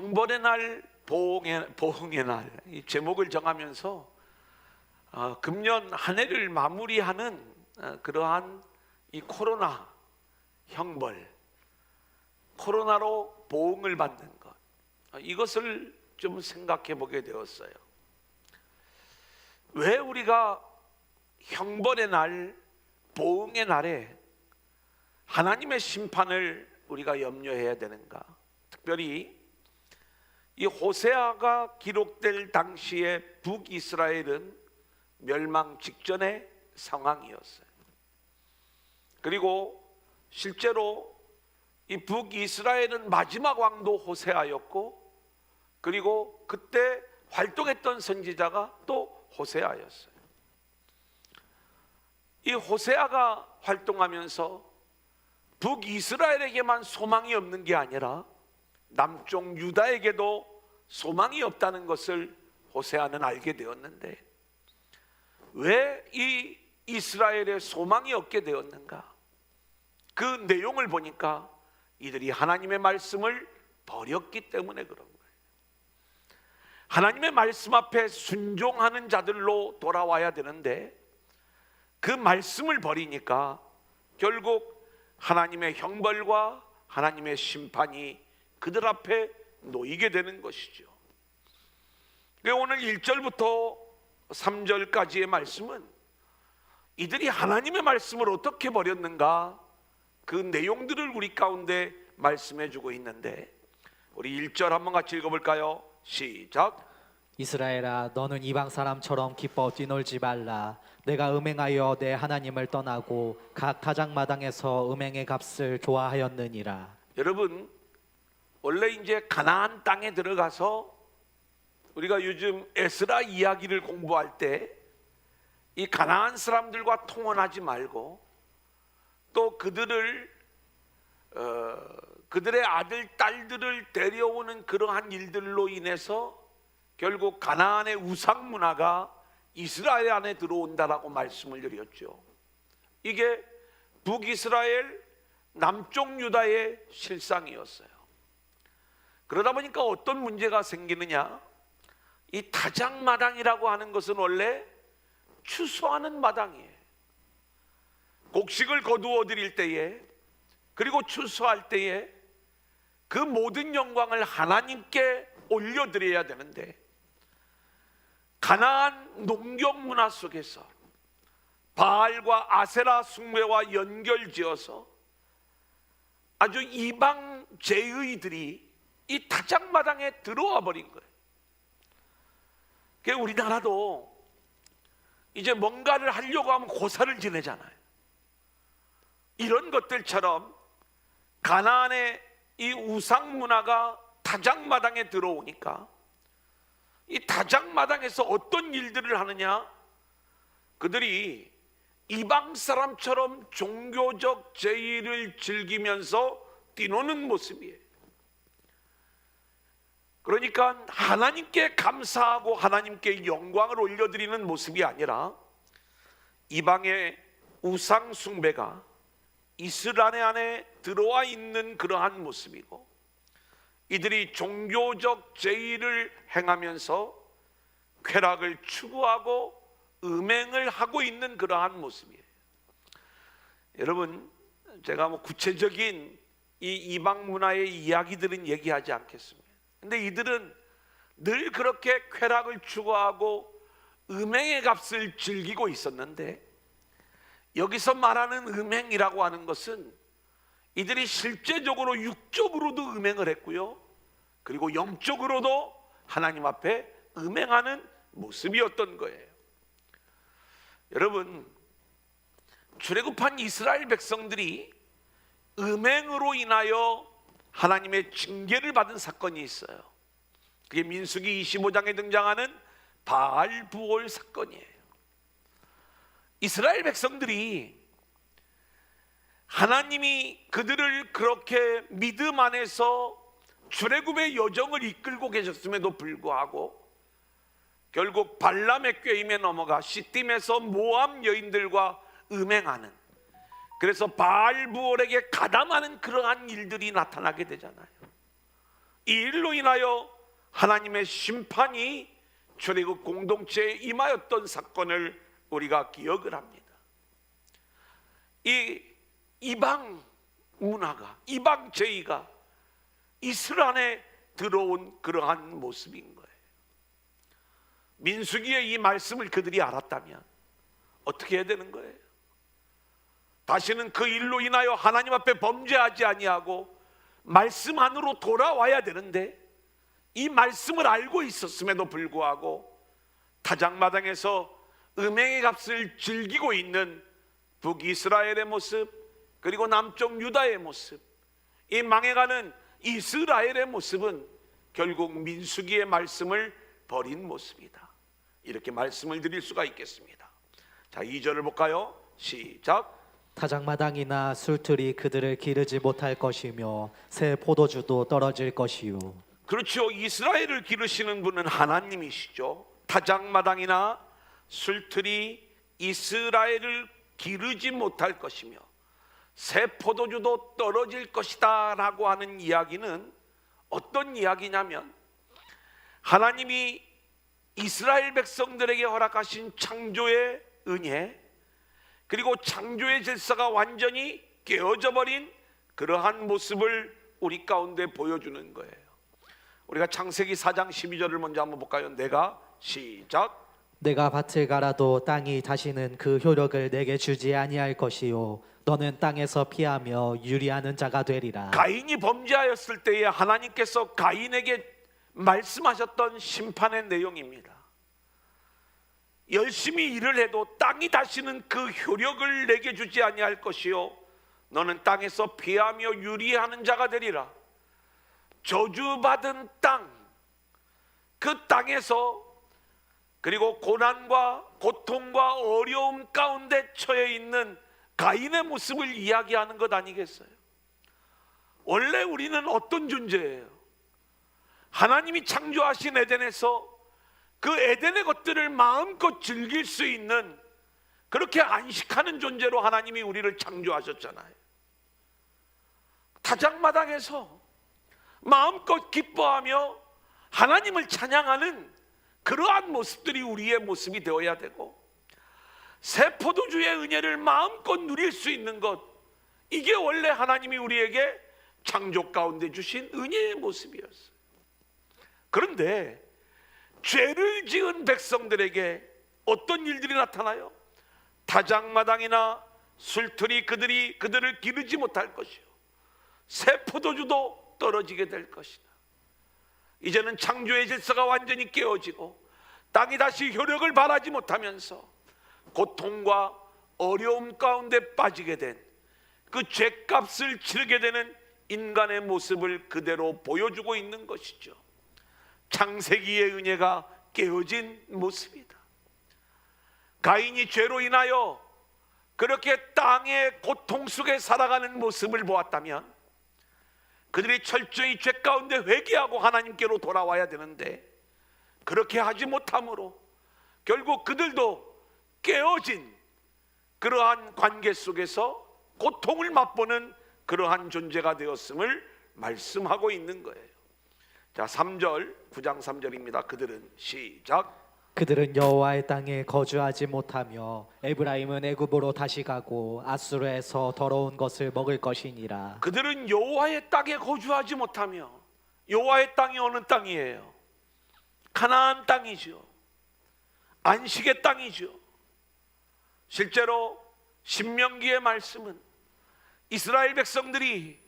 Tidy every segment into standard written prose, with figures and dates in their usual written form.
형벌의 날, 보응의 날, 이 제목을 정하면서 금년 한 해를 마무리하는 그러한 이 코로나 형벌, 코로나로 보응을 받는 것, 이것을 좀 생각해 보게 되었어요. 왜 우리가 형벌의 날, 보응의 날에 하나님의 심판을 우리가 염려해야 되는가? 특별히 이 호세아가 기록될 당시에 북이스라엘은 멸망 직전의 상황이었어요. 그리고 실제로 이 북이스라엘은 마지막 왕도 호세아였고, 그리고 그때 활동했던 선지자가 또 호세아였어요. 이 호세아가 활동하면서 북이스라엘에게만 소망이 없는 게 아니라 남쪽 유다에게도 소망이 없다는 것을 호세아는 알게 되었는데, 왜 이 이스라엘에 소망이 없게 되었는가? 그 내용을 보니까 이들이 하나님의 말씀을 버렸기 때문에 그런 거예요. 하나님의 말씀 앞에 순종하는 자들로 돌아와야 되는데 그 말씀을 버리니까 결국 하나님의 형벌과 하나님의 심판이 그들 앞에 놓이게 되는 것이죠. 오늘 1절부터 3절까지의 말씀은 이들이 하나님의 말씀을 어떻게 버렸는가, 그 내용들을 우리 가운데 말씀해 주고 있는데, 우리 1절 한번 같이 읽어볼까요? 시작. 이스라엘아, 너는 이방 사람처럼 기뻐 뛰놀지 말라. 내가 음행하여 내 하나님을 떠나고 각 타작마당에서 음행의 값을 좋아하였느니라. 여러분, 원래 이제 가나안 땅에 들어가서 우리가 요즘 에스라 이야기를 공부할 때 이 가나안 사람들과 통혼하지 말고 또 그들의 아들, 딸들을 데려오는 그러한 일들로 인해서 결국 가나안의 우상 문화가 이스라엘 안에 들어온다라고 말씀을 드렸죠. 이게 북이스라엘, 남쪽 유다의 실상이었어요. 그러다 보니까 어떤 문제가 생기느냐, 이 타작마당이라고 하는 것은 원래 추수하는 마당이에요. 곡식을 거두어 드릴 때에, 그리고 추수할 때에 그 모든 영광을 하나님께 올려드려야 되는데, 가나안 농경 문화 속에서 바알과 아세라 숭배와 연결지어서 아주 이방 제의들이 이 타작마당에 들어와 버린 거예요. 그러니까 우리나라도 이제 뭔가를 하려고 하면 고사를 지내잖아요. 이런 것들처럼 가나안의 이 우상 문화가 타작마당에 들어오니까 이 타작마당에서 어떤 일들을 하느냐, 그들이 이방 사람처럼 종교적 제의를 즐기면서 뛰노는 모습이에요. 그러니까 하나님께 감사하고 하나님께 영광을 올려드리는 모습이 아니라 이방의 우상 숭배가 이스라엘 안에 들어와 있는 그러한 모습이고, 이들이 종교적 제의를 행하면서 쾌락을 추구하고 음행을 하고 있는 그러한 모습이에요. 여러분, 제가 구체적인 이 이방 문화의 이야기들은 얘기하지 않겠습니다. 근데 이들은 늘 그렇게 쾌락을 추구하고 음행의 값을 즐기고 있었는데, 여기서 말하는 음행이라고 하는 것은 이들이 실제적으로 육적으로도 음행을 했고요, 그리고 영적으로도 하나님 앞에 음행하는 모습이었던 거예요. 여러분, 출애굽한 이스라엘 백성들이 음행으로 인하여 하나님의 징계를 받은 사건이 있어요. 그게 민수기 25장에 등장하는 바알부올 사건이에요. 이스라엘 백성들이 하나님이 그들을 그렇게 믿음 안에서 출애굽의 여정을 이끌고 계셨음에도 불구하고 결국 발람의 꾀임에 넘어가 시딤에서 모압 여인들과 음행하는, 그래서 바알부올에게 가담하는 그러한 일들이 나타나게 되잖아요. 이 일로 인하여 하나님의 심판이 출애굽 공동체에 임하였던 사건을 우리가 기억을 합니다. 이 이방 문화가, 이방 제의가 이스라엘 안에 들어온 그러한 모습인 거예요. 민수기의 이 말씀을 그들이 알았다면 어떻게 해야 되는 거예요? 다시는 그 일로 인하여 하나님 앞에 범죄하지 아니하고 말씀 안으로 돌아와야 되는데, 이 말씀을 알고 있었음에도 불구하고 타작마당에서 음행의 값을 즐기고 있는 북이스라엘의 모습, 그리고 남쪽 유다의 모습, 이 망해가는 이스라엘의 모습은 결국 민수기의 말씀을 버린 모습이다. 이렇게 말씀을 드릴 수가 있겠습니다. 자, 2절을 볼까요? 시작. 타작마당이나 술틀이 그들을 기르지 못할 것이며 새 포도주도 떨어질 것이요. 그렇죠. 이스라엘을 기르시는 분은 하나님이시죠. 타작마당이나 술틀이 이스라엘을 기르지 못할 것이며 새 포도주도 떨어질 것이다 라고 하는 이야기는 어떤 이야기냐면, 하나님이 이스라엘 백성들에게 허락하신 창조의 은혜, 그리고 창조의 질서가 완전히 깨어져 버린 그러한 모습을 우리 가운데 보여주는 거예요. 우리가 창세기 4장 12절을 먼저 한번 볼까요? 내가, 시작. 내가 밭을 갈아도 땅이 다시는 그 효력을 내게 주지 아니할 것이요 너는 땅에서 피하며 유리하는 자가 되리라. 가인이 범죄하였을 때에 하나님께서 가인에게 말씀하셨던 심판의 내용입니다. 열심히 일을 해도 땅이 다시는 그 효력을 내게 주지 아니할 것이요 너는 땅에서 피하며 유리하는 자가 되리라. 저주받은 땅, 그 땅에서, 그리고 고난과 고통과 어려움 가운데 처해 있는 가인의 모습을 이야기하는 것 아니겠어요? 원래 우리는 어떤 존재예요? 하나님이 창조하신 에덴에서 그 에덴의 것들을 마음껏 즐길 수 있는, 그렇게 안식하는 존재로 하나님이 우리를 창조하셨잖아요. 타작마당에서 마음껏 기뻐하며 하나님을 찬양하는 그러한 모습들이 우리의 모습이 되어야 되고, 새 포도주의 은혜를 마음껏 누릴 수 있는 것, 이게 원래 하나님이 우리에게 창조 가운데 주신 은혜의 모습이었어요. 그런데 죄를 지은 백성들에게 어떤 일들이 나타나요? 타작마당이나 술틀이 그들을 기르지 못할 것이요 새 포도주도 떨어지게 될 것이다. 이제는 창조의 질서가 완전히 깨어지고 땅이 다시 효력을 발하지 못하면서 고통과 어려움 가운데 빠지게 된 그 죄값을 치르게 되는 인간의 모습을 그대로 보여주고 있는 것이죠. 창세기의 은혜가 깨어진 모습이다. 가인이 죄로 인하여 그렇게 땅의 고통 속에 살아가는 모습을 보았다면, 그들이 철저히 죄 가운데 회개하고 하나님께로 돌아와야 되는데 그렇게 하지 못함으로 결국 그들도 깨어진 그러한 관계 속에서 고통을 맛보는 그러한 존재가 되었음을 말씀하고 있는 거예요. 자, 3절, 9장 3절입니다. 그들은, 시작. 그들은 여호와의 땅에 거주하지 못하며 에브라임은 애굽으로 다시 가고 아수르에서 더러운 것을 먹을 것이니라. 그들은 여호와의 땅에 거주하지 못하며, 여호와의 땅이 어느 땅이에요? 가나안 땅이죠. 안식의 땅이죠. 실제로 신명기의 말씀은 이스라엘 백성들이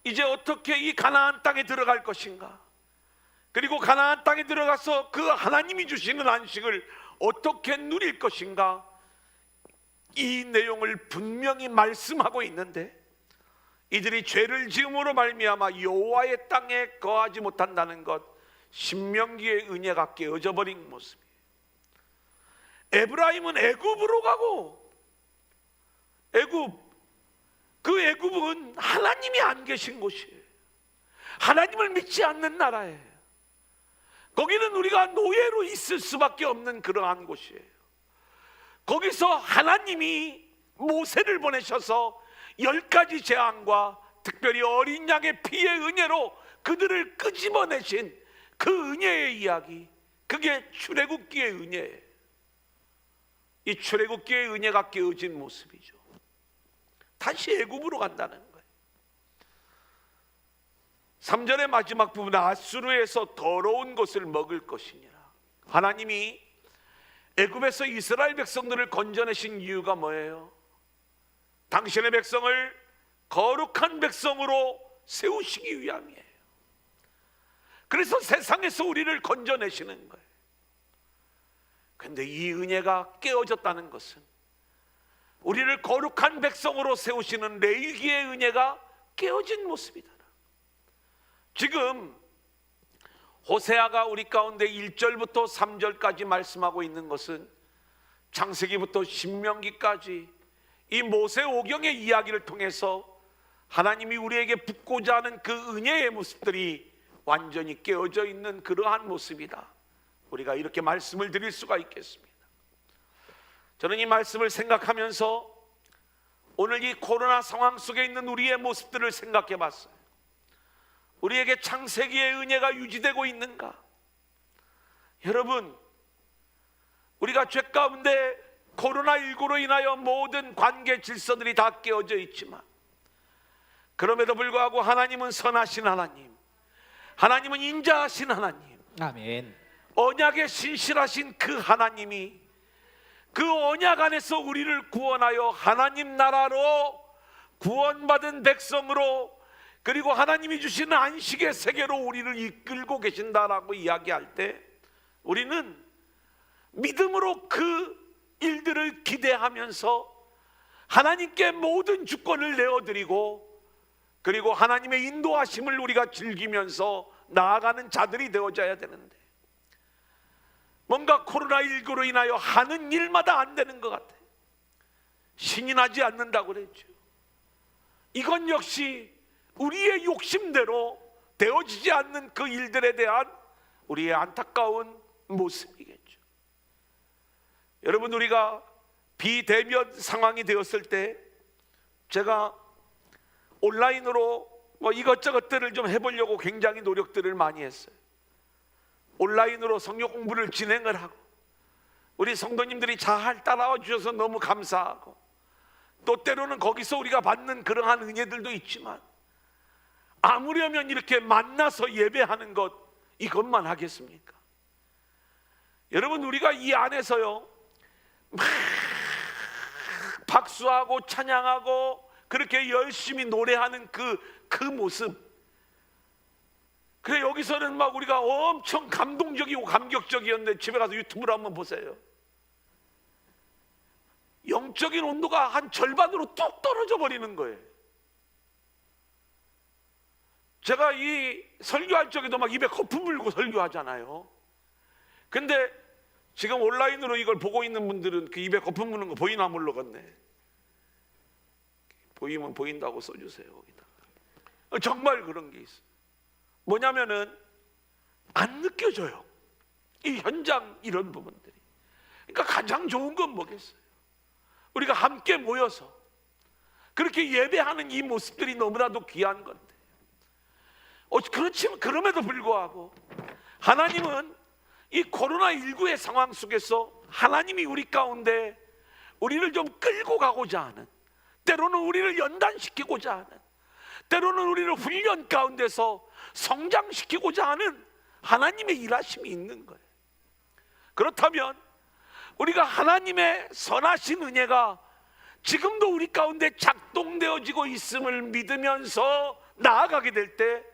이제 어떻게 이 가나안 땅에 들어갈 것인가, 그리고 가나안 땅에 들어가서 그 하나님이 주시는 안식을 어떻게 누릴 것인가, 이 내용을 분명히 말씀하고 있는데, 이들이 죄를 지음으로 말미암아 여호와의 땅에 거하지 못한다는 것, 신명기의 은혜가 깨어져 버린 모습이에요. 에브라임은 애굽으로 가고, 그 애굽은 하나님이 안 계신 곳이에요. 하나님을 믿지 않는 나라예요. 거기는 우리가 노예로 있을 수밖에 없는 그러한 곳이에요. 거기서 하나님이 모세를 보내셔서 10가지 재앙과 특별히 어린 양의 피의 은혜로 그들을 끄집어내신 그 은혜의 이야기, 그게 출애굽기의 은혜예요. 이 출애굽기의 은혜가 깨어진 모습이죠. 다시 애굽으로 간다는 거예요. 3절의 마지막 부분, 아수르에서 더러운 것을 먹을 것이니라. 하나님이 애굽에서 이스라엘 백성들을 건져내신 이유가 뭐예요? 당신의 백성을 거룩한 백성으로 세우시기 위함이에요. 그래서 세상에서 우리를 건져내시는 거예요. 그런데 이 은혜가 깨어졌다는 것은 우리를 거룩한 백성으로 세우시는 레위기의 은혜가 깨어진 모습이다. 지금 호세아가 우리 가운데 1절부터 3절까지 말씀하고 있는 것은 창세기부터 신명기까지 이 모세 오경의 이야기를 통해서 하나님이 우리에게 붓고자 하는 그 은혜의 모습들이 완전히 깨어져 있는 그러한 모습이다. 우리가 이렇게 말씀을 드릴 수가 있겠습니다. 저는 이 말씀을 생각하면서 오늘 이 코로나 상황 속에 있는 우리의 모습들을 생각해 봤어요. 우리에게 창세기의 은혜가 유지되고 있는가? 여러분, 우리가 죄 가운데 코로나19로 인하여 모든 관계 질서들이 다 깨어져 있지만, 그럼에도 불구하고 하나님은 선하신 하나님, 하나님은 인자하신 하나님, 아멘. 언약에 신실하신 그 하나님이 그 언약 안에서 우리를 구원하여 하나님 나라로 구원받은 백성으로, 그리고 하나님이 주시는 안식의 세계로 우리를 이끌고 계신다라고 이야기할 때 우리는 믿음으로 그 일들을 기대하면서 하나님께 모든 주권을 내어드리고, 그리고 하나님의 인도하심을 우리가 즐기면서 나아가는 자들이 되어져야 되는데, 뭔가 코로나19로 인하여 하는 일마다 안 되는 것 같아요. 신이 나지 않는다고 그랬죠. 이건 역시 우리의 욕심대로 되어지지 않는 그 일들에 대한 우리의 안타까운 모습이겠죠. 여러분, 우리가 비대면 상황이 되었을 때 제가 온라인으로 이것저것들을 좀 해보려고 굉장히 노력들을 많이 했어요. 온라인으로 성경 공부를 진행을 하고, 우리 성도님들이 잘 따라와 주셔서 너무 감사하고, 또 때로는 거기서 우리가 받는 그러한 은혜들도 있지만, 아무려면 이렇게 만나서 예배하는 것, 이것만 하겠습니까? 여러분, 우리가 이 안에서요 막 박수하고 찬양하고 그렇게 열심히 노래하는 그 모습, 그래 여기서는 막 우리가 엄청 감동적이고 감격적이었는데 집에 가서 유튜브를 한번 보세요. 영적인 온도가 한 절반으로 뚝 떨어져 버리는 거예요. 제가 이 설교할 적에도 막 입에 거품 물고 설교하잖아요. 근데 지금 온라인으로 이걸 보고 있는 분들은 그 입에 거품 무는 거 보이나 모르겠네. 보이면 보인다고 써주세요. 거기다. 정말 그런 게 있어요. 뭐냐면은 안 느껴져요, 이 현장 이런 부분들이. 그러니까 가장 좋은 건 뭐겠어요? 우리가 함께 모여서 그렇게 예배하는 이 모습들이 너무나도 귀한 건데, 그렇지만 그럼에도 불구하고 하나님은 이 코로나19의 상황 속에서 하나님이 우리 가운데 우리를 좀 끌고 가고자 하는, 때로는 우리를 연단시키고자 하는, 때로는 우리를 훈련 가운데서 성장시키고자 하는 하나님의 일하심이 있는 거예요. 그렇다면 우리가 하나님의 선하신 은혜가 지금도 우리 가운데 작동되어지고 있음을 믿으면서 나아가게 될 때,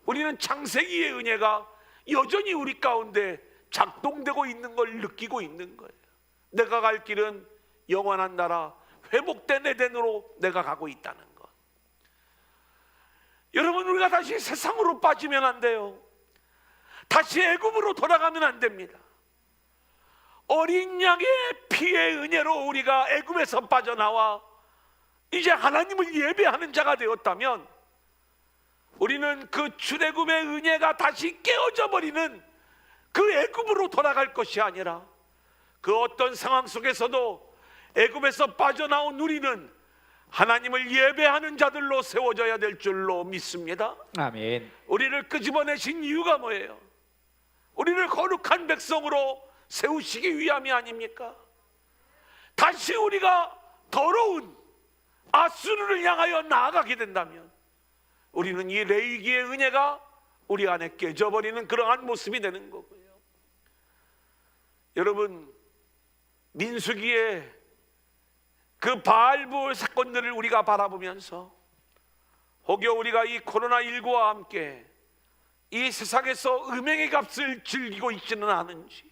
우리는 창세기의 은혜가 여전히 우리 가운데 작동되고 있는 걸 느끼고 있는 거예요. 내가 갈 길은 영원한 나라, 회복된 에덴으로 내가 가고 있다는 것. 여러분, 우리가 다시 세상으로 빠지면 안 돼요. 다시 애굽으로 돌아가면 안 됩니다. 어린 양의 피의 은혜로 우리가 애굽에서 빠져나와 이제 하나님을 예배하는 자가 되었다면, 우리는 그 출애굽의 은혜가 다시 깨어져 버리는 그 애굽으로 돌아갈 것이 아니라, 그 어떤 상황 속에서도 애굽에서 빠져나온 우리는 하나님을 예배하는 자들로 세워져야 될 줄로 믿습니다. 아멘. 우리를 끄집어내신 이유가 뭐예요? 우리를 거룩한 백성으로 세우시기 위함이 아닙니까? 다시 우리가 더러운 아수르를 향하여 나아가게 된다면 우리는 이 레위기의 은혜가 우리 안에 깨져버리는 그러한 모습이 되는 거고요. 여러분, 민수기의 그 바알부올 사건들을 우리가 바라보면서 혹여 우리가 이 코로나19와 함께 이 세상에서 음행의 값을 즐기고 있지는 않은지,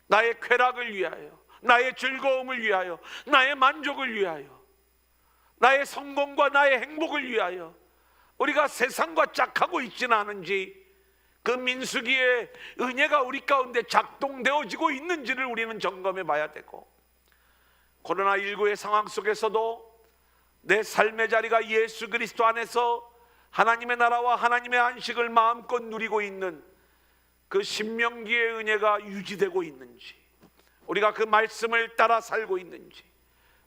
나의 쾌락을 위하여, 나의 즐거움을 위하여, 나의 만족을 위하여, 나의 성공과 나의 행복을 위하여 우리가 세상과 짝하고 있지는 않은지, 그 민수기의 은혜가 우리 가운데 작동되어지고 있는지를 우리는 점검해 봐야 되고, 코로나19의 상황 속에서도 내 삶의 자리가 예수 그리스도 안에서 하나님의 나라와 하나님의 안식을 마음껏 누리고 있는 그 신명기의 은혜가 유지되고 있는지, 우리가 그 말씀을 따라 살고 있는지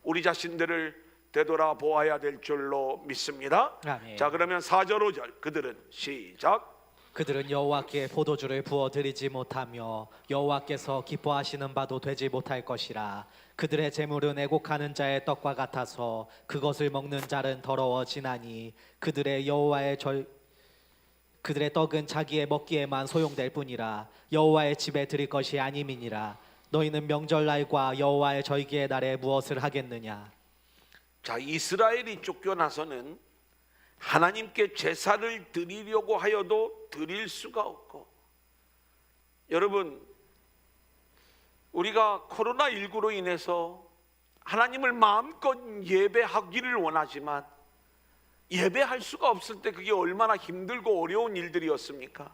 우리 자신들을 되돌아보아야 될 줄로 믿습니다. 아멘. 자, 그러면 4절 5절 그들은 시작. 그들은 여호와께 포도주를 부어 드리지 못하며 여호와께서 기뻐하시는 바도 되지 못할 것이라. 그들의 재물은 애곡하는 자의 떡과 같아서 그것을 먹는 자는 더러워지나니 그들의 떡은 자기의 먹기에만 소용될 뿐이라. 여호와의 집에 드릴 것이 아님이니라. 너희는 명절날과 여호와의 절기의 날에 무엇을 하겠느냐? 자, 이스라엘이 쫓겨나서는 하나님께 제사를 드리려고 하여도 드릴 수가 없고, 여러분, 우리가 코로나19로 인해서 하나님을 마음껏 예배하기를 원하지만 예배할 수가 없을 때 그게 얼마나 힘들고 어려운 일들이었습니까?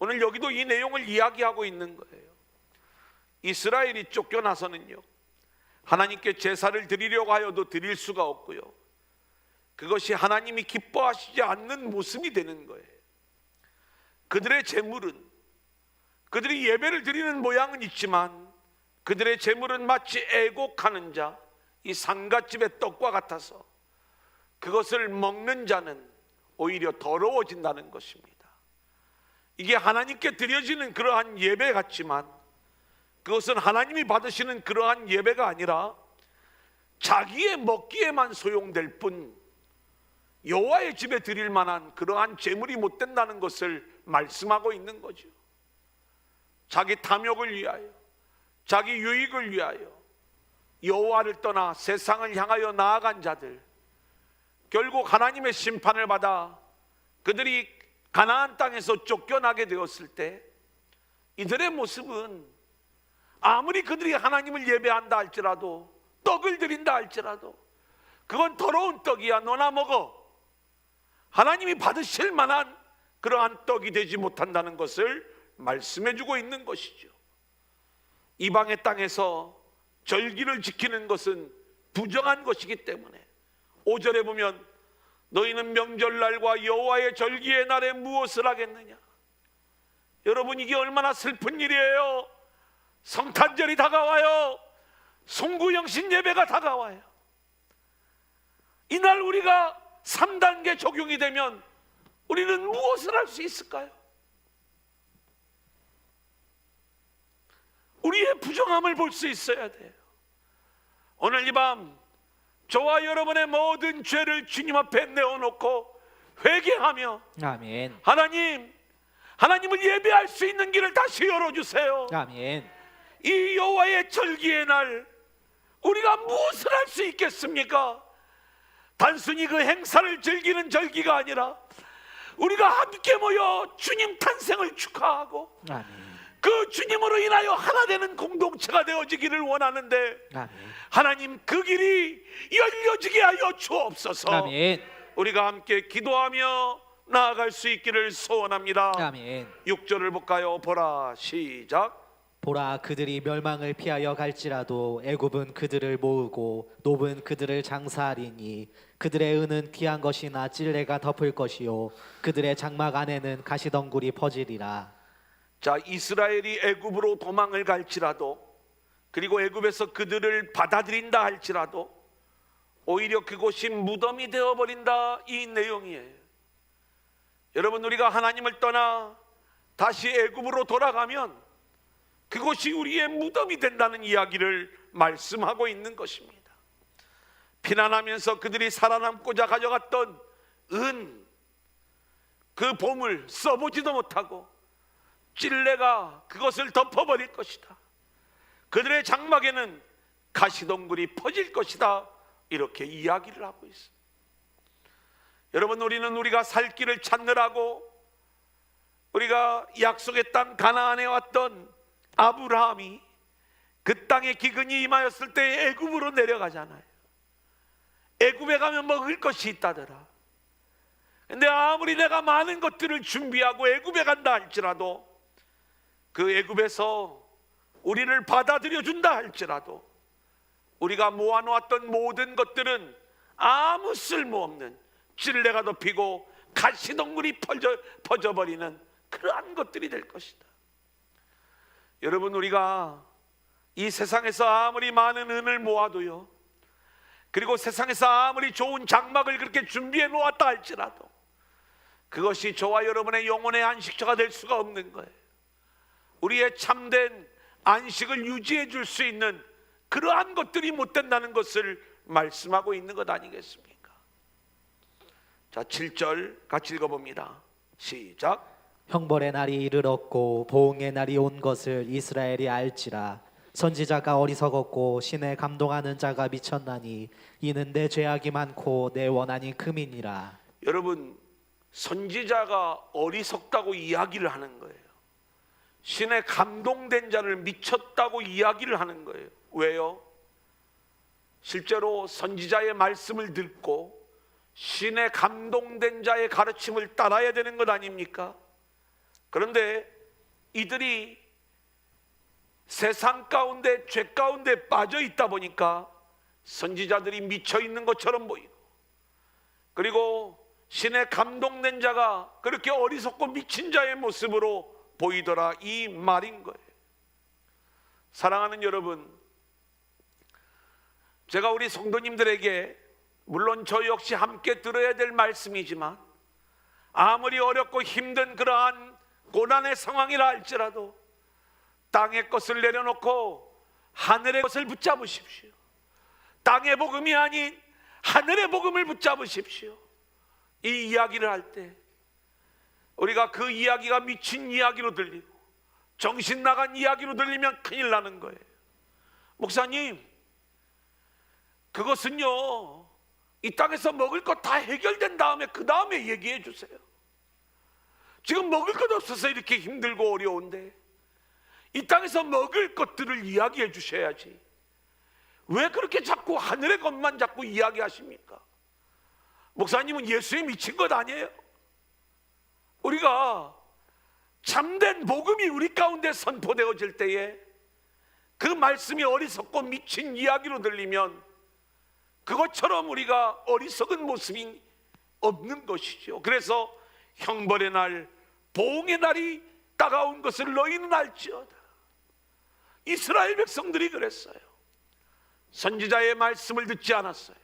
오늘 여기도 이 내용을 이야기하고 있는 거예요. 이스라엘이 쫓겨나서는요, 하나님께 제사를 드리려고 하여도 드릴 수가 없고요, 그것이 하나님이 기뻐하시지 않는 모습이 되는 거예요. 그들의 재물은, 그들이 예배를 드리는 모양은 있지만 그들의 재물은 마치 애곡하는 자, 이 상갓집의 떡과 같아서 그것을 먹는 자는 오히려 더러워진다는 것입니다. 이게 하나님께 드려지는 그러한 예배 같지만 그것은 하나님이 받으시는 그러한 예배가 아니라 자기의 먹기에만 소용될 뿐 여호와의 집에 드릴 만한 그러한 재물이 못 된다는 것을 말씀하고 있는 거죠. 자기 탐욕을 위하여, 자기 유익을 위하여 여호와를 떠나 세상을 향하여 나아간 자들, 결국 하나님의 심판을 받아 그들이 가나안 땅에서 쫓겨나게 되었을 때 이들의 모습은 아무리 그들이 하나님을 예배한다 할지라도, 떡을 드린다 할지라도 그건 더러운 떡이야, 너나 먹어, 하나님이 받으실 만한 그러한 떡이 되지 못한다는 것을 말씀해주고 있는 것이죠. 이방의 땅에서 절기를 지키는 것은 부정한 것이기 때문에 5절에 보면 너희는 명절날과 여호와의 절기의 날에 무엇을 하겠느냐. 여러분, 이게 얼마나 슬픈 일이에요. 성탄절이 다가와요. 송구영신 예배가 다가와요. 이날 우리가 3단계 적용이 되면 우리는 무엇을 할 수 있을까요? 우리의 부정함을 볼 수 있어야 돼요. 오늘 이 밤 저와 여러분의 모든 죄를 주님 앞에 내어놓고 회개하며, 아멘. 하나님을 예배할 수 있는 길을 다시 열어주세요. 아멘. 이 여호와의 절기의 날 우리가 무엇을 할 수 있겠습니까? 단순히 그 행사를 즐기는 절기가 아니라 우리가 함께 모여 주님 탄생을 축하하고 아멘. 그 주님으로 인하여 하나 되는 공동체가 되어지기를 원하는데, 아멘. 하나님 그 길이 열려지게 하여 주옵소서. 아멘. 우리가 함께 기도하며 나아갈 수 있기를 소원합니다. 아멘. 6절을 볼까요? 보라, 시작. 보라, 그들이 멸망을 피하여 갈지라도 애굽은 그들을 모으고 노은 그들을 장사하리니 그들의 은은 귀한 것이나 찔레가 덮을 것이요 그들의 장막 안에는 가시덩굴이 퍼지리라. 자, 이스라엘이 애굽으로 도망을 갈지라도, 그리고 애굽에서 그들을 받아들인다 할지라도 오히려 그곳이 무덤이 되어버린다, 이 내용이에요. 여러분, 우리가 하나님을 떠나 다시 애굽으로 돌아가면 그곳이 우리의 무덤이 된다는 이야기를 말씀하고 있는 것입니다. 피난하면서 그들이 살아남고자 가져갔던 은, 그 보물 써보지도 못하고 찔레가 그것을 덮어버릴 것이다. 그들의 장막에는 가시덩굴이 퍼질 것이다, 이렇게 이야기를 하고 있습니다. 여러분, 우리는 우리가 살 길을 찾느라고 우리가 약속의 땅 가나안에 왔던 아브라함이 그 땅에 기근이 임하였을 때 애굽으로 내려가잖아요. 애굽에 가면 먹을 것이 있다더라. 근데 아무리 내가 많은 것들을 준비하고 애굽에 간다 할지라도, 그 애굽에서 우리를 받아들여 준다 할지라도, 우리가 모아놓았던 모든 것들은 아무 쓸모없는 찔레가 덮이고 가시덩굴이 퍼져버리는 그러한 것들이 될 것이다. 여러분, 우리가 이 세상에서 아무리 많은 은을 모아도요, 그리고 세상에서 아무리 좋은 장막을 그렇게 준비해 놓았다 할지라도 그것이 저와 여러분의 영혼의 안식처가 될 수가 없는 거예요. 우리의 참된 안식을 유지해 줄 수 있는 그러한 것들이 못 된다는 것을 말씀하고 있는 것 아니겠습니까? 자, 7절 같이 읽어봅니다. 시작. 형벌의 날이 이르렀고 보응의 날이 온 것을 이스라엘이 알지라. 선지자가 어리석었고 신에 감동하는 자가 미쳤나니 이는 내 죄악이 많고 내 원한이 금이니라. 여러분, 선지자가 어리석다고 이야기를 하는 거예요. 신에 감동된 자를 미쳤다고 이야기를 하는 거예요. 왜요? 실제로 선지자의 말씀을 듣고 신에 감동된 자의 가르침을 따라야 되는 것 아닙니까? 그런데 이들이 세상 가운데, 죄 가운데 빠져 있다 보니까 선지자들이 미쳐 있는 것처럼 보이고, 그리고 신에 감동된 자가 그렇게 어리석고 미친 자의 모습으로 보이더라, 이 말인 거예요. 사랑하는 여러분, 제가 우리 성도님들에게, 물론 저 역시 함께 들어야 될 말씀이지만, 아무리 어렵고 힘든 그러한 고난의 상황이라 할지라도 땅의 것을 내려놓고 하늘의 것을 붙잡으십시오. 땅의 복음이 아닌 하늘의 복음을 붙잡으십시오. 이 이야기를 할 때 우리가 그 이야기가 미친 이야기로 들리고 정신 나간 이야기로 들리면 큰일 나는 거예요. 목사님, 그것은요, 이 땅에서 먹을 것 다 해결된 다음에 그 다음에 얘기해 주세요. 지금 먹을 것 없어서 이렇게 힘들고 어려운데 이 땅에서 먹을 것들을 이야기해 주셔야지. 왜 그렇게 자꾸 하늘의 것만 자꾸 이야기하십니까? 목사님은 예수에 미친 것 아니에요? 우리가 참된 복음이 우리 가운데 선포되어질 때에 그 말씀이 어리석고 미친 이야기로 들리면 그것처럼 우리가 어리석은 모습이 없는 것이죠. 그래서 형벌의 날, 보응의 날이 따가운 것을 너희는 알지어다. 이스라엘 백성들이 그랬어요. 선지자의 말씀을 듣지 않았어요.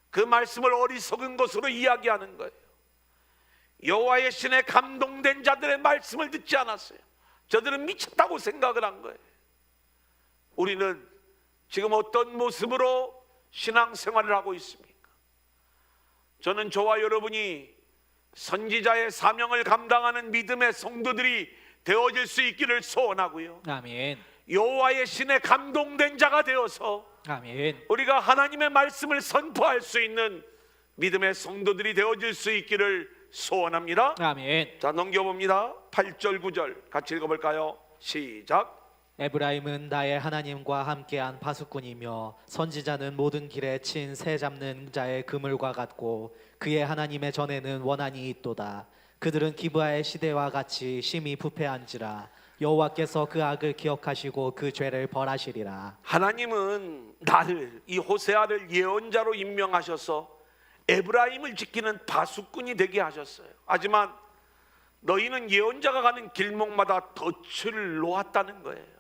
그 말씀을 어리석은 것으로 이야기하는 거예요. 여호와의 신에 감동된 자들의 말씀을 듣지 않았어요. 저들은 미쳤다고 생각을 한 거예요. 우리는 지금 어떤 모습으로 신앙생활을 하고 있습니까? 저는 저와 여러분이 선지자의 사명을 감당하는 믿음의 성도들이 되어질 수 있기를 소원하고요. 아멘. 여호와의 신에 감동된 자가 되어서 아멘. 우리가 하나님의 말씀을 선포할 수 있는 믿음의 성도들이 되어질 수 있기를 소원합니다. 아멘. 자, 넘겨봅니다. 8절 9절 같이 읽어볼까요? 시작. 에브라임은 나의 하나님과 함께한 파수꾼이며 선지자는 모든 길에 친 새 잡는 자의 그물과 같고 그의 하나님의 전에는 원한이 있도다. 그들은 기브아의 시대와 같이 심히 부패한지라. 여호와께서 그 악을 기억하시고 그 죄를 벌하시리라. 하나님은 나를, 이 호세아를 예언자로 임명하셔서 에브라임을 지키는 파수꾼이 되게 하셨어요. 하지만 너희는 예언자가 가는 길목마다 덫을 놓았다는 거예요.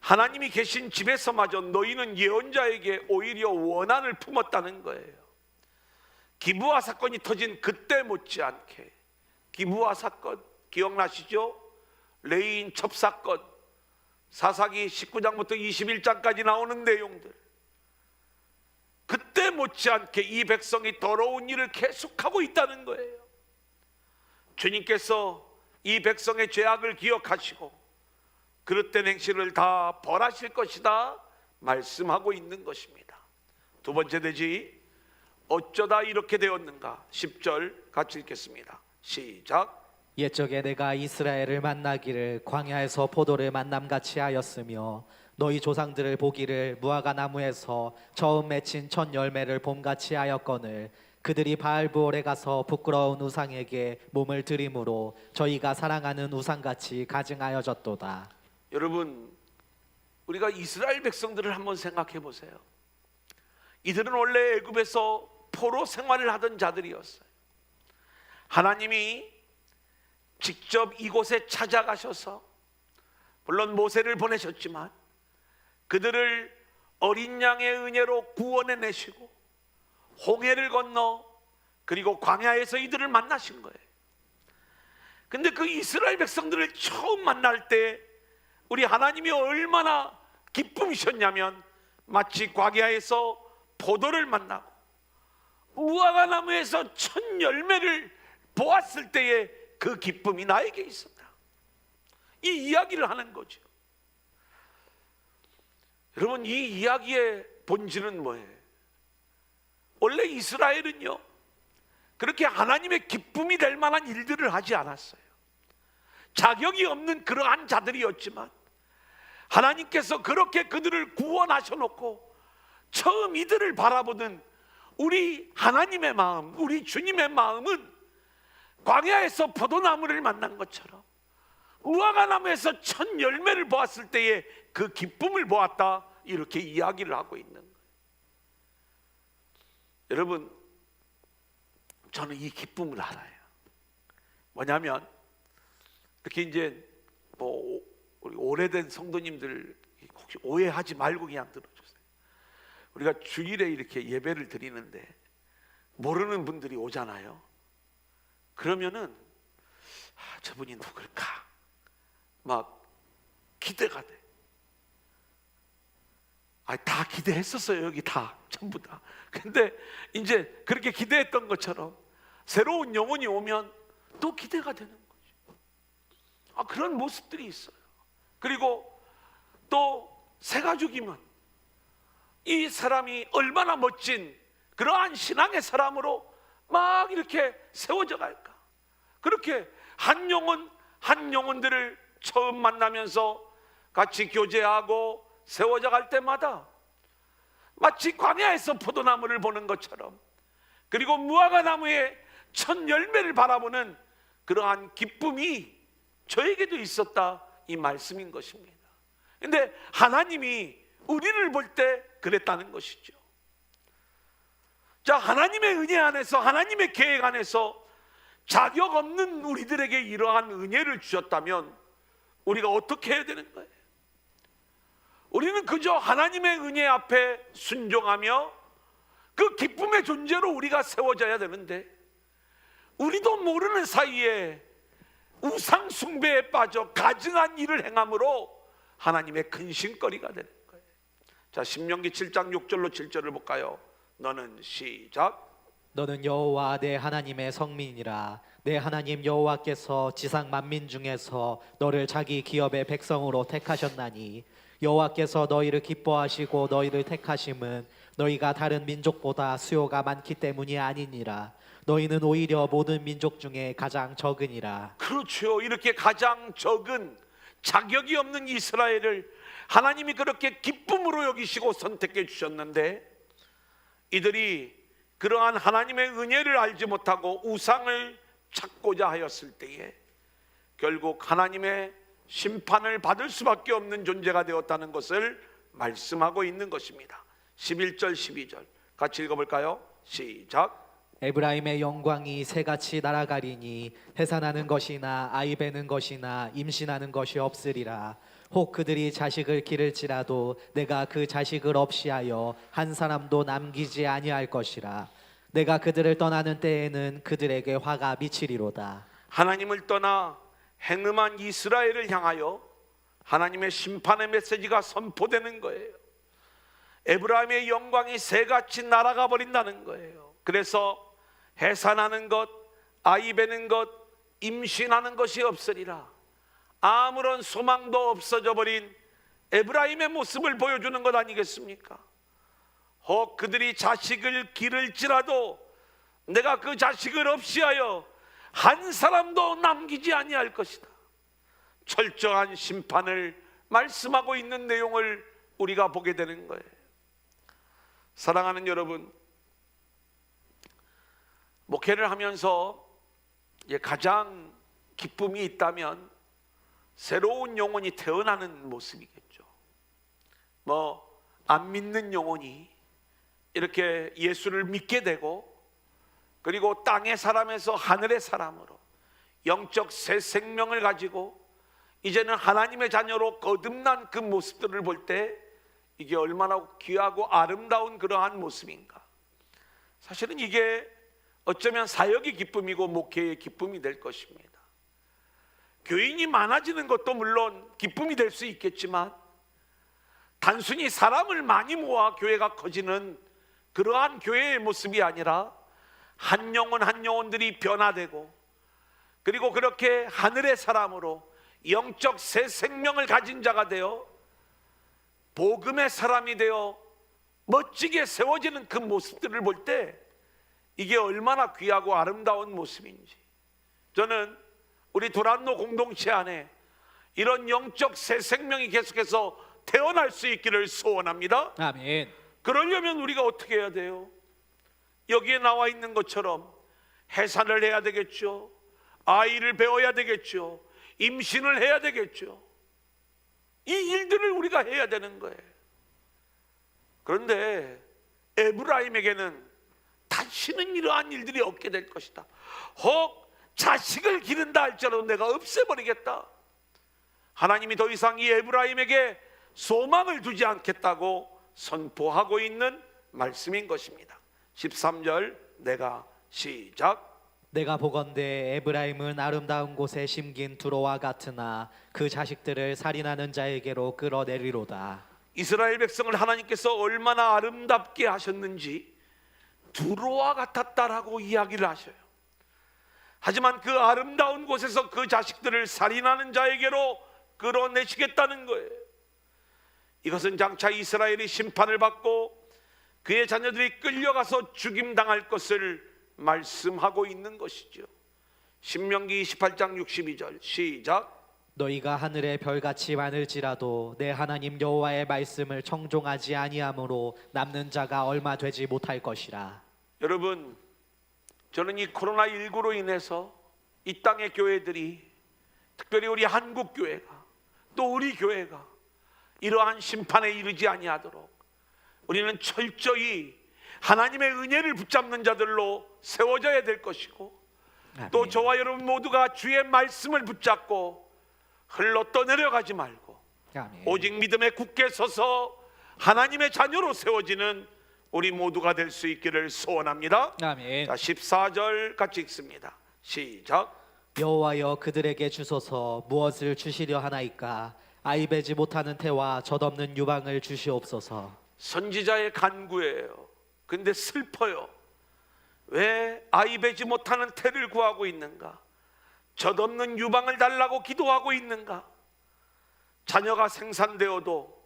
하나님이 계신 집에서마저 너희는 예언자에게 오히려 원한을 품었다는 거예요. 기브아 사건이 터진 그때 못지않게, 기브아 사건 기억나시죠? 레인 첩사건, 사사기 19장부터 21장까지 나오는 내용들, 그때 못지않게 이 백성이 더러운 일을 계속하고 있다는 거예요. 주님께서 이 백성의 죄악을 기억하시고 그릇된 행실을 다 벌하실 것이다 말씀하고 있는 것입니다. 두 번째 대지, 어쩌다 이렇게 되었는가? 10절 같이 읽겠습니다. 시작. 옛적에 내가 이스라엘을 만나기를 광야에서 포도를 만남같이 하였으며 너희 조상들을 보기를 무화과 나무에서 처음 맺힌 첫 열매를 봄같이 하였거늘 그들이 바알브올에 가서 부끄러운 우상에게 몸을 드림으로 저희가 사랑하는 우상같이 가증하여졌도다. 여러분, 우리가 이스라엘 백성들을 한번 생각해 보세요. 이들은 원래 애굽에서 포로 생활을 하던 자들이었어요. 하나님이 직접 이곳에 찾아가셔서 물론 모세를 보내셨지만 그들을 어린 양의 은혜로 구원해 내시고 홍해를 건너 그리고 광야에서 이들을 만나신 거예요. 근데 그 이스라엘 백성들을 처음 만날 때 우리 하나님이 얼마나 기쁨이셨냐면 마치 광야에서 포도를 만나고 무화과 나무에서 첫 열매를 보았을 때의 그 기쁨이 나에게 있었다. 이 이야기를 하는 거죠. 여러분, 이 이야기의 본질은 뭐예요? 원래 이스라엘은요 그렇게 하나님의 기쁨이 될 만한 일들을 하지 않았어요. 자격이 없는 그러한 자들이었지만 하나님께서 그렇게 그들을 구원하셔 놓고 처음 이들을 바라보는 우리 하나님의 마음, 우리 주님의 마음은 광야에서 포도나무를 만난 것처럼 무화과 나무에서 첫 열매를 보았을 때의 그 기쁨을 보았다, 이렇게 이야기를 하고 있는 거예요. 여러분, 저는 이 기쁨을 알아요. 뭐냐면 이렇게 이제 뭐 우리 오래된 성도님들 혹시 오해하지 말고 그냥 들어주세요. 우리가 주일에 이렇게 예배를 드리는데 모르는 분들이 오잖아요. 그러면은 저분이 누굴까 막 기대가 돼. 다 기대했었어요. 여기 다 전부 다. 근데 이제 그렇게 기대했던 것처럼 새로운 영혼이 오면 또 기대가 되는 거죠. 그런 모습들이 있어요. 그리고 또 새 가족이면 이 사람이 얼마나 멋진 그러한 신앙의 사람으로 막 이렇게 세워져 갈까. 그렇게 한 영혼들을 처음 만나면서 같이 교제하고 세워져 갈 때마다 마치 광야에서 포도나무를 보는 것처럼, 그리고 무화과 나무의 첫 열매를 바라보는 그러한 기쁨이 저에게도 있었다, 이 말씀인 것입니다. 근데 하나님이 우리를 볼 때 그랬다는 것이죠. 자, 하나님의 은혜 안에서, 하나님의 계획 안에서 자격 없는 우리들에게 이러한 은혜를 주셨다면 우리가 어떻게 해야 되는 거예요? 우리는 그저 하나님의 은혜 앞에 순종하며 그 기쁨의 존재로 우리가 세워져야 되는데, 우리도 모르는 사이에 우상 숭배에 빠져 가증한 일을 행함으로 하나님의 근심거리가 되는 거예요. 자, 신명기 7장 6절로 7절을 볼까요? 너는 시작. 너는 여호와 내 하나님의 성민이라. 내 하나님 여호와께서 지상 만민 중에서 너를 자기 기업의 백성으로 택하셨나니 여호와께서 너희를 기뻐하시고 너희를 택하심은 너희가 다른 민족보다 수요가 많기 때문이 아니니라. 너희는 오히려 모든 민족 중에 가장 적으니라. 그렇죠. 이렇게 가장 적은 자격이 없는 이스라엘을 하나님이 그렇게 기쁨으로 여기시고 선택해 주셨는데, 이들이 그러한 하나님의 은혜를 알지 못하고 우상을 찾고자 하였을 때에 결국 하나님의 심판을 받을 수밖에 없는 존재가 되었다는 것을 말씀하고 있는 것입니다. 11절 12절 같이 읽어볼까요? 시작. 에브라임의 영광이 새같이 날아가리니 해산하는 것이나 아이 베는 것이나 임신하는 것이 없으리라. 혹 그들이 자식을 기를지라도 내가 그 자식을 없이하여 한 사람도 남기지 아니할 것이라. 내가 그들을 떠나는 때에는 그들에게 화가 미치리로다. 하나님을 떠나 행음한 이스라엘을 향하여 하나님의 심판의 메시지가 선포되는 거예요. 에브라임의 영광이 새같이 날아가 버린다는 거예요. 그래서 해산하는 것, 아이 베는 것, 임신하는 것이 없으리라. 아무런 소망도 없어져 버린 에브라임의 모습을 보여주는 것 아니겠습니까? 혹 그들이 자식을 기를지라도 내가 그 자식을 없이하여 한 사람도 남기지 아니할 것이다. 철저한 심판을 말씀하고 있는 내용을 우리가 보게 되는 거예요. 사랑하는 여러분, 목회를 하면서 가장 기쁨이 있다면 새로운 영혼이 태어나는 모습이겠죠. 안 믿는 영혼이 이렇게 예수를 믿게 되고, 그리고 땅의 사람에서 하늘의 사람으로 영적 새 생명을 가지고 이제는 하나님의 자녀로 거듭난 그 모습들을 볼 때 이게 얼마나 귀하고 아름다운 그러한 모습인가. 사실은 이게 어쩌면 사역의 기쁨이고 목회의 기쁨이 될 것입니다. 교인이 많아지는 것도 물론 기쁨이 될 수 있겠지만, 단순히 사람을 많이 모아 교회가 커지는 그러한 교회의 모습이 아니라 한 영혼 한 영혼들이 변화되고, 그리고 그렇게 하늘의 사람으로 영적 새 생명을 가진 자가 되어 복음의 사람이 되어 멋지게 세워지는 그 모습들을 볼 때 이게 얼마나 귀하고 아름다운 모습인지, 저는 우리 도란노 공동체 안에 이런 영적 새 생명이 계속해서 태어날 수 있기를 소원합니다. 아멘. 그러려면 우리가 어떻게 해야 돼요? 여기에 나와 있는 것처럼 해산을 해야 되겠죠. 아이를 배워야 되겠죠. 임신을 해야 되겠죠. 이 일들을 우리가 해야 되는 거예요. 그런데 에브라임에게는 다시는 이러한 일들이 없게 될 것이다. 혹 자식을 기른다 할지라도 내가 없애버리겠다. 하나님이 더 이상 이 에브라임에게 소망을 두지 않겠다고 선포하고 있는 말씀인 것입니다. 13절 내가 시작. 내가 보건대 에브라임은 아름다운 곳에 심긴 두로와 같으나 그 자식들을 살인하는 자에게로 끌어내리로다. 이스라엘 백성을 하나님께서 얼마나 아름답게 하셨는지 두로와 같았다라고 이야기를 하셔요. 하지만 그 아름다운 곳에서 그 자식들을 살인하는 자에게로 끌어내시겠다는 거예요. 이것은 장차 이스라엘이 심판을 받고 그의 자녀들이 끌려가서 죽임당할 것을 말씀하고 있는 것이죠. 신명기 28장 62절 시작. 너희가 하늘의 별같이 많을지라도 내 하나님 여호와의 말씀을 청종하지 아니하므로 남는 자가 얼마 되지 못할 것이라. 여러분, 저는 이 코로나19로 인해서 이 땅의 교회들이, 특별히 우리 한국 교회가, 또 우리 교회가 이러한 심판에 이르지 아니하도록 우리는 철저히 하나님의 은혜를 붙잡는 자들로 세워져야 될 것이고, 또 저와 여러분 모두가 주의 말씀을 붙잡고 흘러 떠내려가지 말고 오직 믿음에 굳게 서서 하나님의 자녀로 세워지는 우리 모두가 될 수 있기를 소원합니다. 아멘. 자, 14절 같이 읽습니다. 시작. 여호와여 그들에게 주소서 무엇을 주시려 하나이까? 아이 베지 못하는 태와 젖없는 유방을 주시옵소서. 선지자의 간구예요. 근데 슬퍼요. 왜 아이 베지 못하는 태를 구하고 있는가? 젖없는 유방을 달라고 기도하고 있는가? 자녀가 생산되어도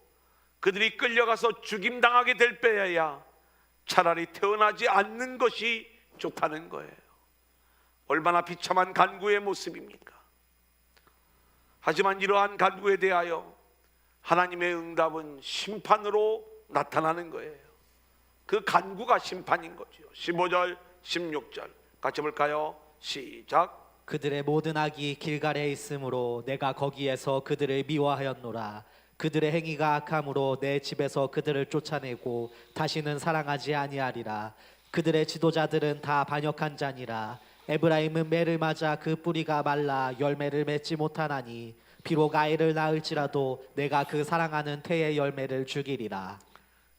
그들이 끌려가서 죽임당하게 될 때에야 차라리 태어나지 않는 것이 좋다는 거예요. 얼마나 비참한 간구의 모습입니까? 하지만 이러한 간구에 대하여 하나님의 응답은 심판으로 나타나는 거예요. 그 간구가 심판인 거죠. 15절 16절 같이 볼까요? 시작. 그들의 모든 악이 길갈에 있으므로 내가 거기에서 그들을 미워하였노라. 그들의 행위가 악함으로 내 집에서 그들을 쫓아내고 다시는 사랑하지 아니하리라. 그들의 지도자들은 다 반역한 자니라. 에브라임은 매를 맞아 그 뿌리가 말라 열매를 맺지 못하나니 비록 아이를 낳을지라도 내가 그 사랑하는 태의 열매를 죽이리라.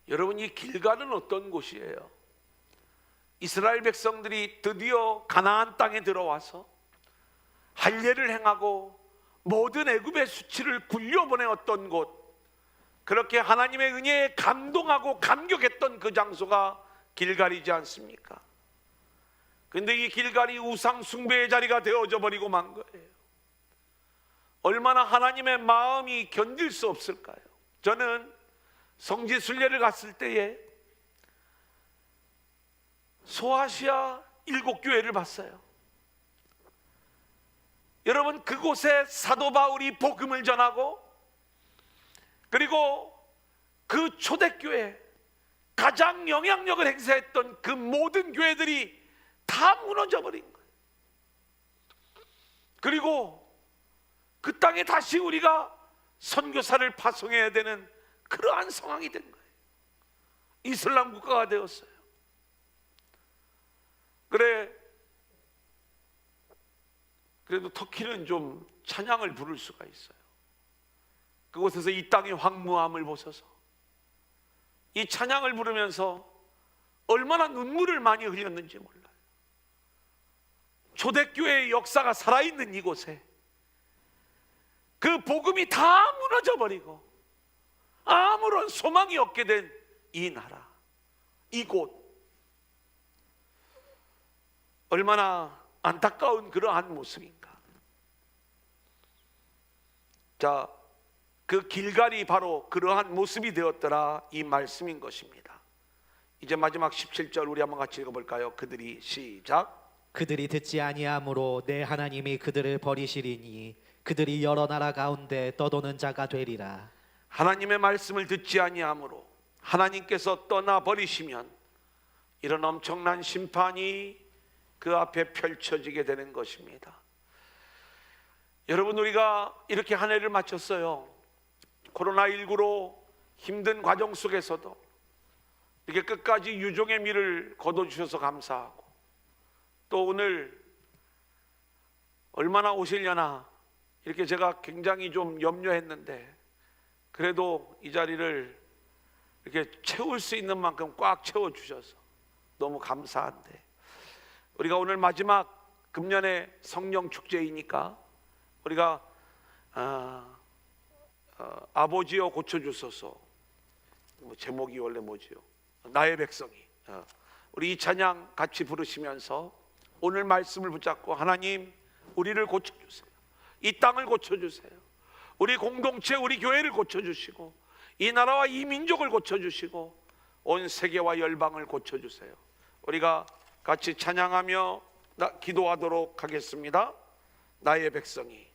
여러분, 이 길갈은 어떤 곳이에요? 이스라엘 백성들이 드디어 가나안 땅에 들어와서 할례를 행하고 모든 애굽의 수치를 굴려보내었던 곳, 그렇게 하나님의 은혜에 감동하고 감격했던 그 장소가 길갈이지 않습니까? 근데 이 길갈이 우상 숭배의 자리가 되어져 버리고 만 거예요. 얼마나 하나님의 마음이 견딜 수 없을까요? 저는 성지 순례를 갔을 때에 소아시아 7교회를 봤어요. 여러분, 그곳에 사도 바울이 복음을 전하고, 그리고 그 초대교회 가장 영향력을 행사했던 그 모든 교회들이 다 무너져 버린 거예요. 그리고 그 땅에 다시 우리가 선교사를 파송해야 되는 그러한 상황이 된 거예요. 이슬람 국가가 되었어요. 그래도 터키는 좀 찬양을 부를 수가 있어요. 그곳에서 이 땅의 황무함을 보셔서 이 찬양을 부르면서 얼마나 눈물을 많이 흘렸는지 몰라요. 초대교회의 역사가 살아있는 이곳에 그 복음이 다 무너져 버리고 아무런 소망이 없게 된 이 나라, 이곳, 얼마나 안타까운 그러한 모습인가. 자, 그 길갈이 바로 그러한 모습이 되었더라, 이 말씀인 것입니다. 이제 마지막 17절 우리 한번 같이 읽어볼까요? 그들이, 시작. 그들이 듣지 아니하므로 내 하나님이 그들을 버리시리니 그들이 여러 나라 가운데 떠도는 자가 되리라. 하나님의 말씀을 듣지 아니하므로 하나님께서 떠나버리시면 이런 엄청난 심판이 그 앞에 펼쳐지게 되는 것입니다. 여러분, 우리가 이렇게 한 해를 마쳤어요. 코로나19로 힘든 과정 속에서도 이렇게 끝까지 유종의 미를 거둬주셔서 감사하고, 또 오늘 얼마나 오시려나 이렇게 제가 굉장히 좀 염려했는데, 그래도 이 자리를 이렇게 채울 수 있는 만큼 꽉 채워주셔서 너무 감사한데, 우리가 오늘 마지막 금년의 성령 축제이니까 우리가 아버지여 고쳐주소서, 제목이 원래 뭐지요? 나의 백성이. 우리 이 찬양 같이 부르시면서 오늘 말씀을 붙잡고, 하나님 우리를 고쳐주세요. 이 땅을 고쳐주세요. 우리 공동체, 우리 교회를 고쳐주시고, 이 나라와 이 민족을 고쳐주시고, 온 세계와 열방을 고쳐주세요. 우리가 같이 찬양하며 기도하도록 하겠습니다. 나의 백성이.